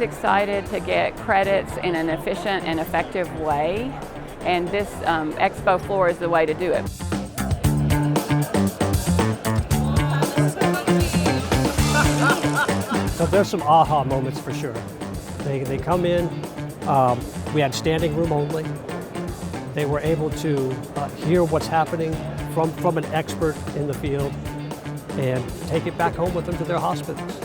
excited to get credits in an efficient and effective way, and this expo floor is the way to do it. So there's some aha moments for sure. They come in, we had standing room only. They were able to hear what's happening from an expert in the field and take it back home with them to their hospitals.